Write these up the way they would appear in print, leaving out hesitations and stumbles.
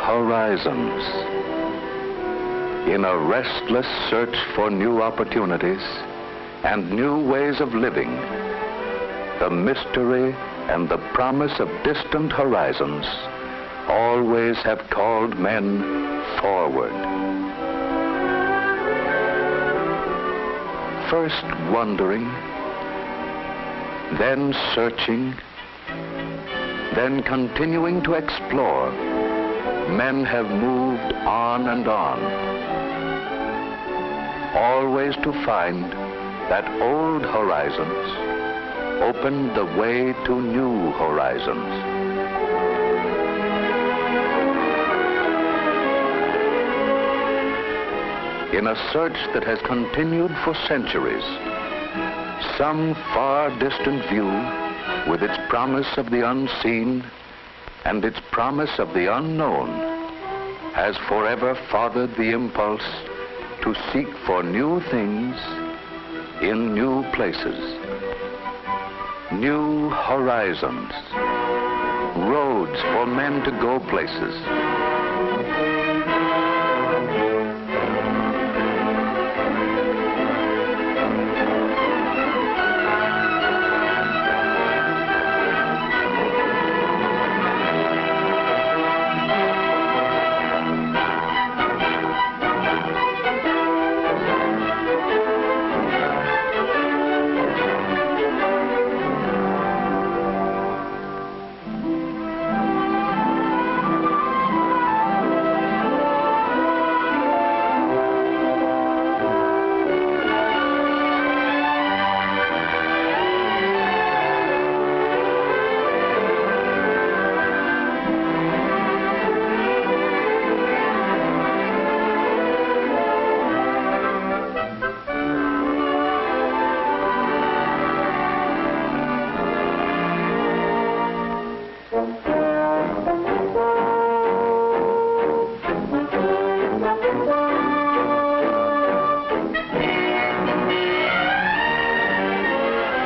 horizons. In a restless search for new opportunities and new ways of living, the mystery and the promise of distant horizons always have called men forward. First wondering, then searching, then continuing to explore, men have moved on and on, always to find that old horizons opened the way to new horizons. In a search that has continued for centuries, some far distant view with its promise of the unseen and its promise of the unknown has forever fathered the impulse to seek for new things in new places, new horizons, roads for men to go places.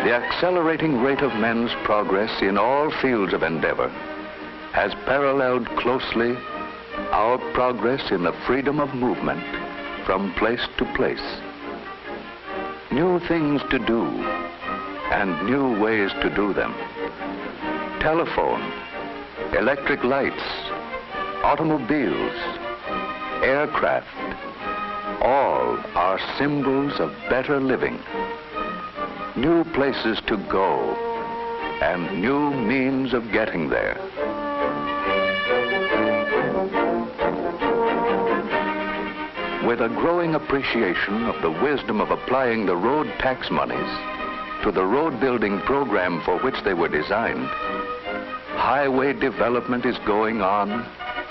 The accelerating rate of men's progress in all fields of endeavor has paralleled closely our progress in the freedom of movement from place to place. New things to do and new ways to do them. Telephone, electric lights, automobiles, aircraft, all are symbols of better living. New places to go and new means of getting there. With a growing appreciation of the wisdom of applying the road tax monies to the road building program for which they were designed, highway development is going on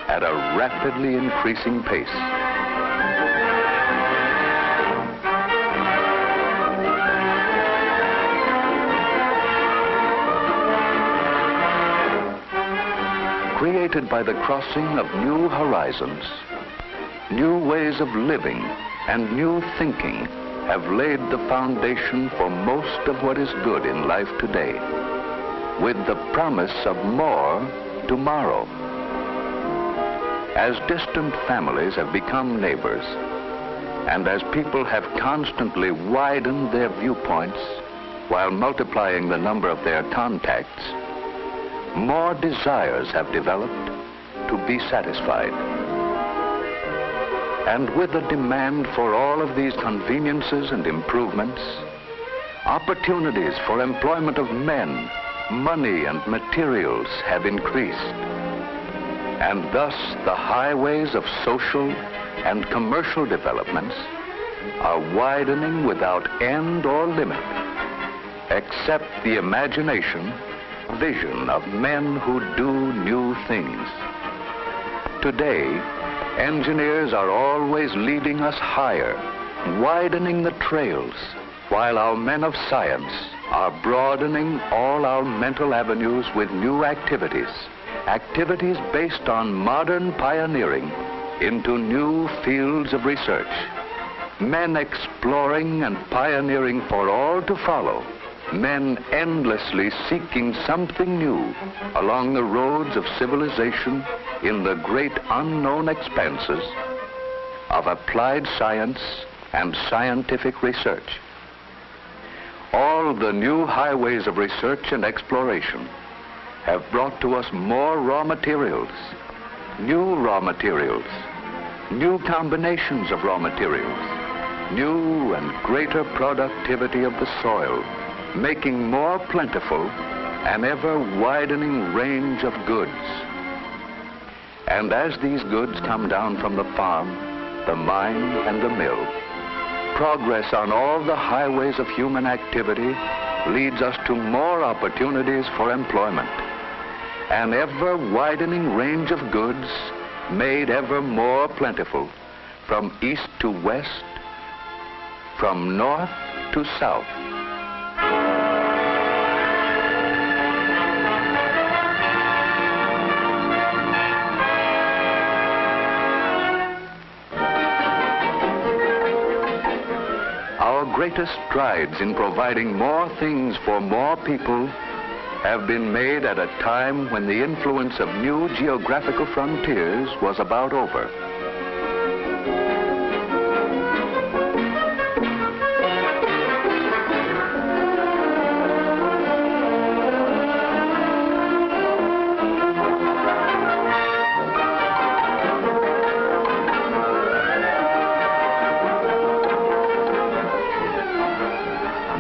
at a rapidly increasing pace. Created by the crossing of new horizons, new ways of living and new thinking have laid the foundation for most of what is good in life today, with the promise of more tomorrow. As distant families have become neighbors, and as people have constantly widened their viewpoints while multiplying the number of their contacts, more desires have developed to be satisfied. And with the demand for all of these conveniences and improvements, opportunities for employment of men, money, and materials have increased. And thus the highways of social and commercial developments are widening without end or limit, except the imagination, vision of men who do new things. Today, engineers are always leading us higher, widening the trails, while our men of science are broadening all our mental avenues with new activities, activities based on modern pioneering into new fields of research. Men exploring and pioneering for all to follow men endlessly seeking something new along the roads of civilization in the great unknown expanses of applied science and scientific research. All the new highways of research and exploration have brought to us more raw materials, new combinations of raw materials, new and greater productivity of the soil, making more plentiful an ever-widening range of goods. And as these goods come down from the farm, the mine, and the mill, progress on all the highways of human activity leads us to more opportunities for employment. An ever-widening range of goods made ever more plentiful, from east to west, from north to south. Our greatest strides in providing more things for more people have been made at a time when the influence of new geographical frontiers was about over.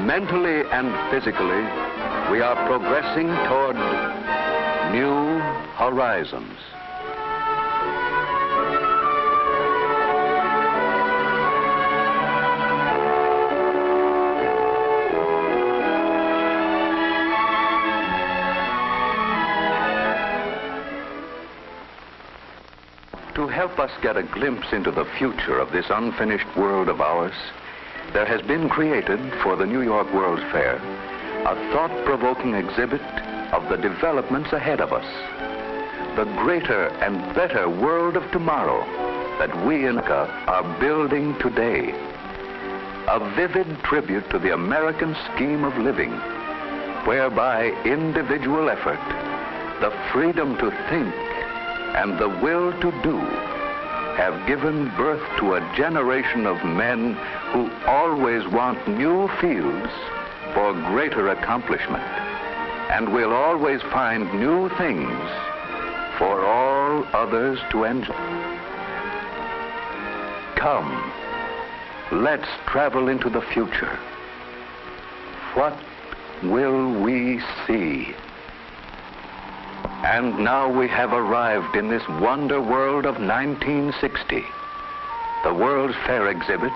Mentally and physically, we are progressing toward new horizons. To help us get a glimpse into the future of this unfinished world of ours, there has been created for the New York World's Fair a thought-provoking exhibit of the developments ahead of us, the greater and better world of tomorrow that we in America are building today. A vivid tribute to the American scheme of living, whereby individual effort, the freedom to think, and the will to do have given birth to a generation of men who always want new fields for greater accomplishment, and will always find new things for all others to enjoy. Come, let's travel into the future. What will we see? And now we have arrived in this wonder world of 1960. The World's Fair exhibit,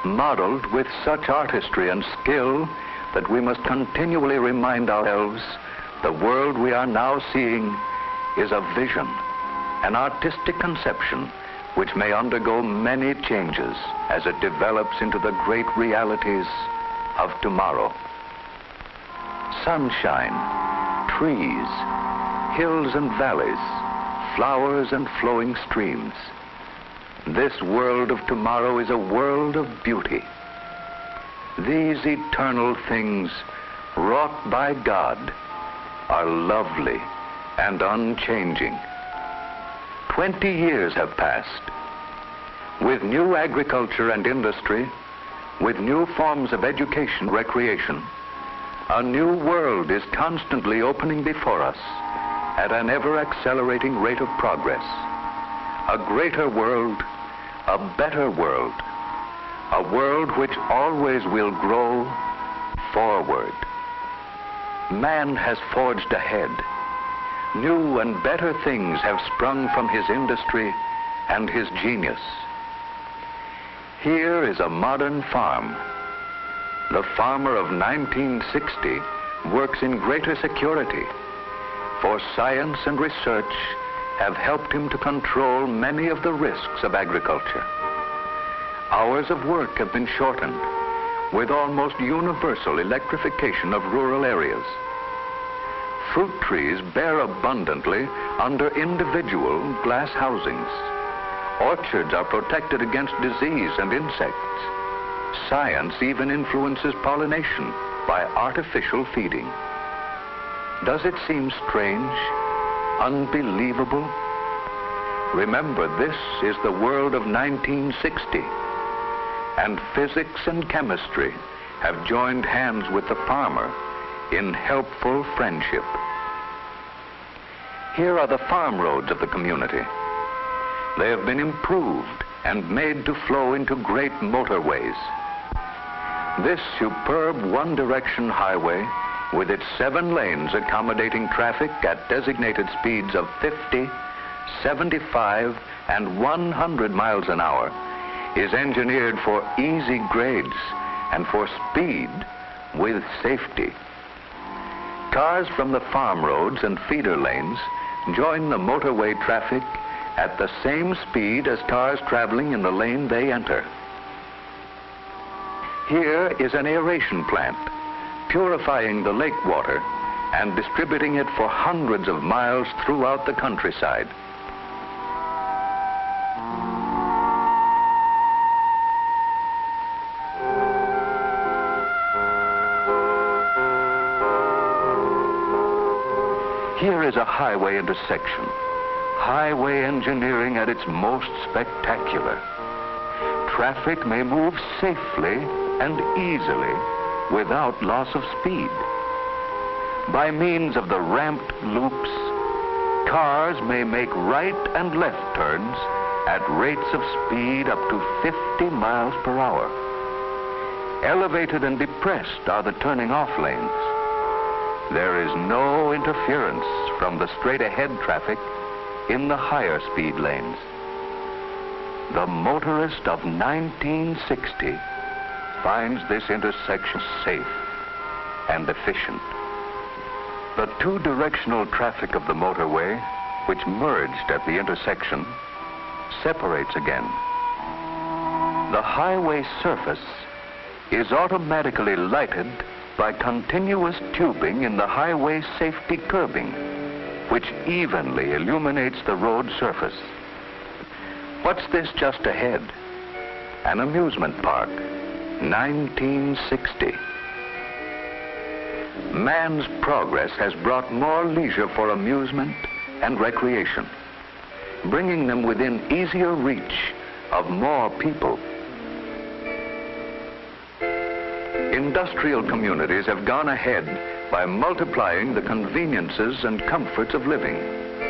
modeled with such artistry and skill that we must continually remind ourselves the world we are now seeing is a vision, an artistic conception which may undergo many changes as it develops into the great realities of tomorrow. Sunshine, trees, hills and valleys, flowers and flowing streams. This world of tomorrow is a world of beauty. These eternal things wrought by God are lovely and unchanging. 20 years have passed. With new agriculture and industry, with new forms of education, recreation, a new world is constantly opening before us at an ever-accelerating rate of progress. A greater world, a better world, a world which always will grow forward. Man has forged ahead. New and better things have sprung from his industry and his genius. Here is a modern farm. The farmer of 1960 works in greater security, for science and research have helped him to control many of the risks of agriculture. Hours of work have been shortened, with almost universal electrification of rural areas. Fruit trees bear abundantly under individual glass housings. Orchards are protected against disease and insects. Science even influences pollination by artificial feeding. Does it seem strange, unbelievable? Remember, this is the world of 1960, and physics and chemistry have joined hands with the farmer in helpful friendship. Here are the farm roads of the community. They have been improved and made to flow into great motorways. This superb one-direction highway, with its 7 lanes accommodating traffic at designated speeds of 50, 75, and 100 miles an hour, is engineered for easy grades and for speed with safety. Cars from the farm roads and feeder lanes join the motorway traffic at the same speed as cars traveling in the lane they enter. Here is an aeration plant, purifying the lake water and distributing it for hundreds of miles throughout the countryside. Here is a highway intersection, highway engineering at its most spectacular. Traffic may move safely and easily without loss of speed. By means of the ramped loops, cars may make right and left turns at rates of speed up to 50 miles per hour. Elevated and depressed are the turning off lanes. There is no interference from the straight-ahead traffic in the higher speed lanes. The motorist of 1960 finds this intersection safe and efficient. The two-directional traffic of the motorway, which merged at the intersection, separates again. The highway surface is automatically lighted by continuous tubing in the highway safety curbing, which evenly illuminates the road surface. What's this just ahead? An amusement park, 1960. Man's progress has brought more leisure for amusement and recreation, bringing them within easier reach of more people. Industrial communities have gone ahead by multiplying the conveniences and comforts of living.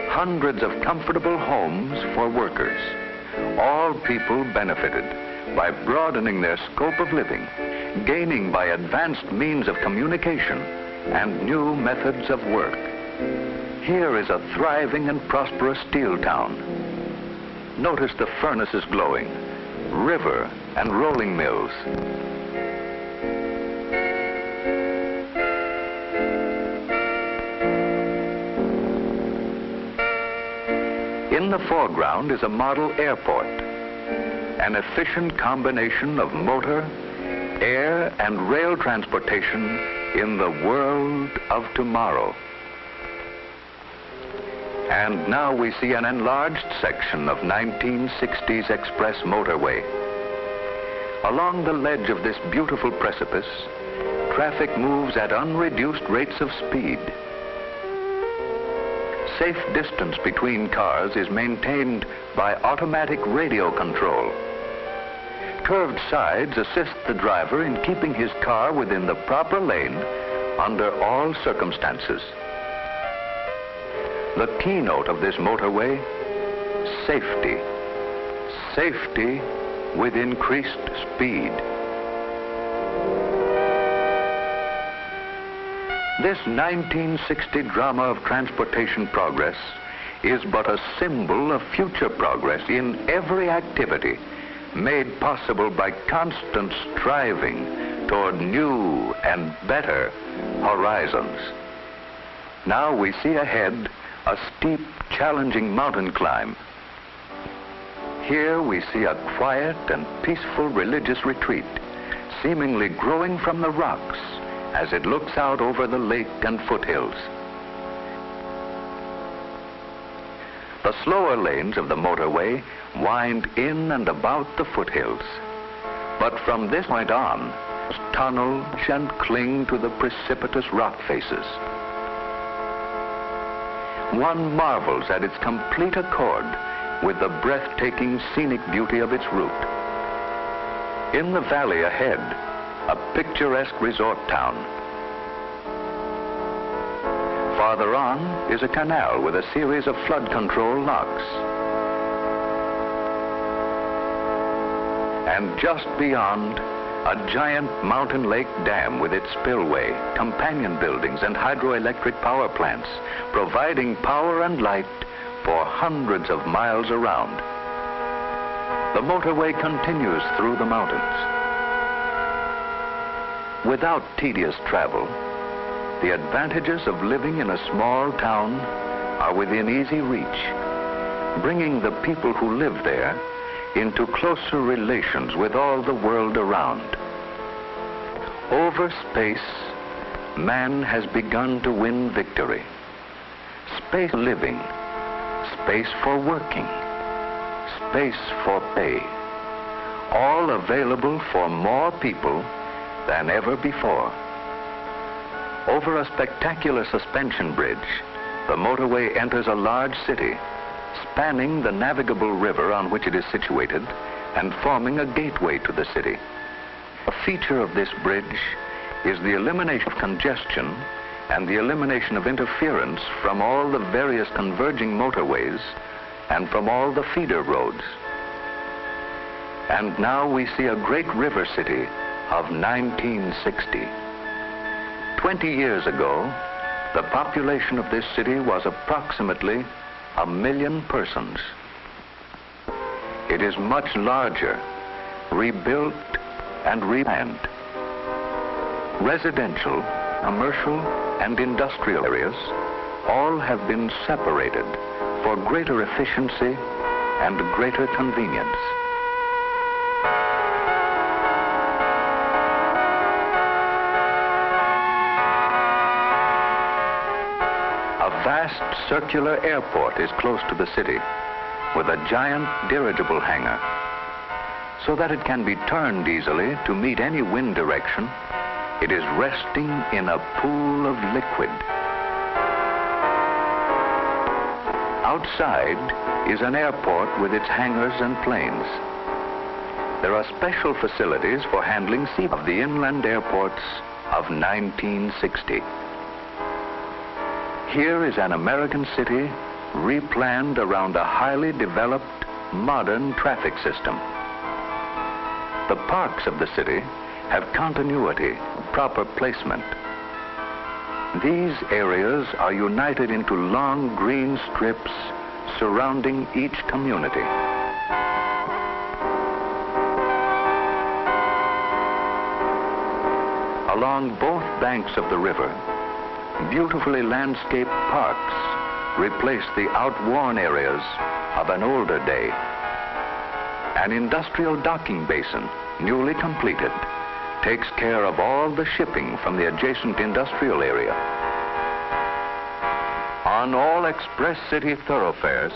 Hundreds of comfortable homes for workers. All people benefited by broadening their scope of living, gaining by advanced means of communication and new methods of work. Here is a thriving and prosperous steel town. Notice the furnaces glowing, river and rolling mills. In the foreground is a model airport, an efficient combination of motor, air, and rail transportation in the world of tomorrow. And now we see an enlarged section of 1960s express motorway. Along the ledge of this beautiful precipice, traffic moves at unreduced rates of speed. Safe distance between cars is maintained by automatic radio control. Curved sides assist the driver in keeping his car within the proper lane under all circumstances. The keynote of this motorway, safety. Safety with increased speed. This 1960 drama of transportation progress is but a symbol of future progress in every activity made possible by constant striving toward new and better horizons. Now we see ahead a steep, challenging mountain climb. Here we see a quiet and peaceful religious retreat, seemingly growing from the rocks as it looks out over the lake and foothills. The slower lanes of the motorway wind in and about the foothills. But from this point on, tunnel and cling to the precipitous rock faces. One marvels at its complete accord with the breathtaking scenic beauty of its route. In the valley ahead, a picturesque resort town. Farther on is a canal with a series of flood control locks. And just beyond, a giant mountain lake dam with its spillway, companion buildings, and hydroelectric power plants, providing power and light for hundreds of miles around. The motorway continues through the mountains. Without tedious travel, the advantages of living in a small town are within easy reach, bringing the people who live there into closer relations with all the world around. Over space, man has begun to win victory. Space living, space for working, space for pay, all available for more people than ever before. Over a spectacular suspension bridge, the motorway enters a large city, spanning the navigable river on which it is situated and forming a gateway to the city. A feature of this bridge is the elimination of congestion and the elimination of interference from all the various converging motorways and from all the feeder roads. And now we see a great river city of 1960. 20 years ago, the population of this city was approximately 1 million persons. It is much larger, rebuilt and replanned. Residential, commercial, and industrial areas all have been separated for greater efficiency and greater convenience. A vast circular airport is close to the city with a giant dirigible hangar, so that it can be turned easily to meet any wind direction. It is resting in a pool of liquid. Outside is an airport with its hangars and planes. There are special facilities for handling sea of the inland airports of 1960. Here is an American city replanned around a highly developed, modern traffic system. The parks of the city have continuity, proper placement. These areas are united into long green strips surrounding each community. Along both banks of the river, beautifully landscaped parks replace the outworn areas of an older day. An industrial docking basin, newly completed, takes care of all the shipping from the adjacent industrial area. On all express city thoroughfares,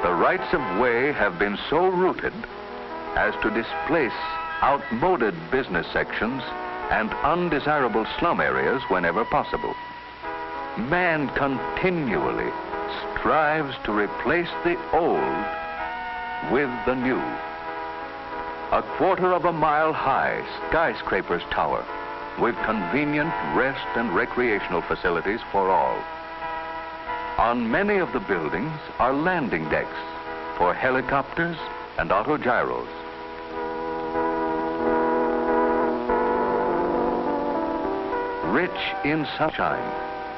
the rights of way have been so rooted as to displace outmoded business sections and undesirable slum areas whenever possible. Man continually strives to replace the old with the new. A 1/4 mile high skyscraper's tower with convenient rest and recreational facilities for all. On many of the buildings are landing decks for helicopters and autogyros. Rich in sunshine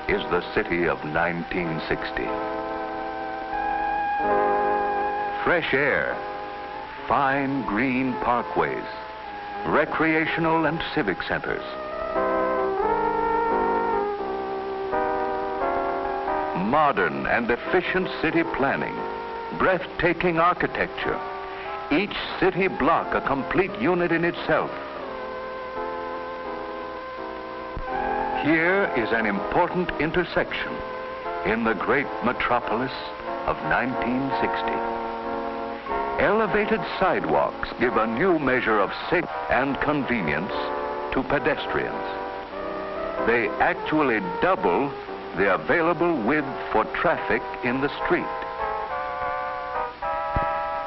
is the city of 1960. Fresh air, fine green parkways, recreational and civic centers. Modern and efficient city planning, breathtaking architecture, each city block a complete unit in itself. Here is an important intersection in the great metropolis of 1960. Elevated sidewalks give a new measure of safety and convenience to pedestrians. They actually double the available width for traffic in the street.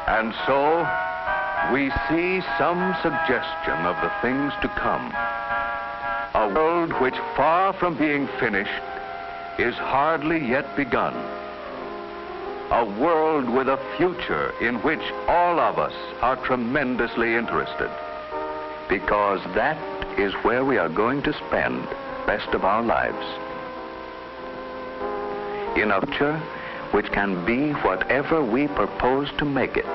And so, we see some suggestion of the things to come. A world which, far from being finished, is hardly yet begun. A world with a future in which all of us are tremendously interested, because that is where we are going to spend the rest of our lives. In a future which can be whatever we propose to make it.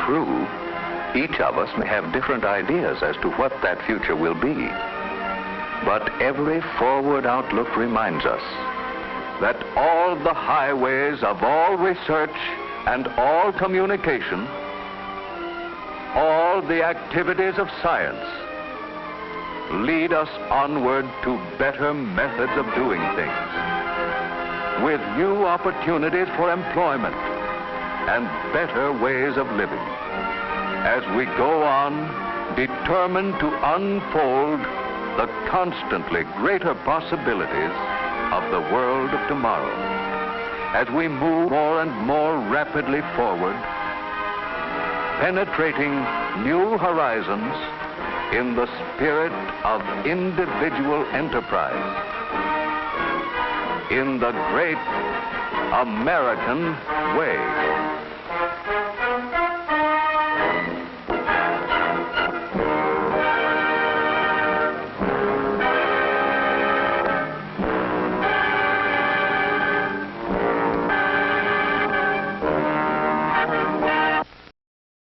True, each of us may have different ideas as to what that future will be. But every forward outlook reminds us that all the highways of all research and all communication, all the activities of science, lead us onward to better methods of doing things, with new opportunities for employment and better ways of living, as we go on determined to unfold the constantly greater possibilities of the world of tomorrow, as we move more and more rapidly forward, penetrating new horizons in the spirit of individual enterprise, in the great American way.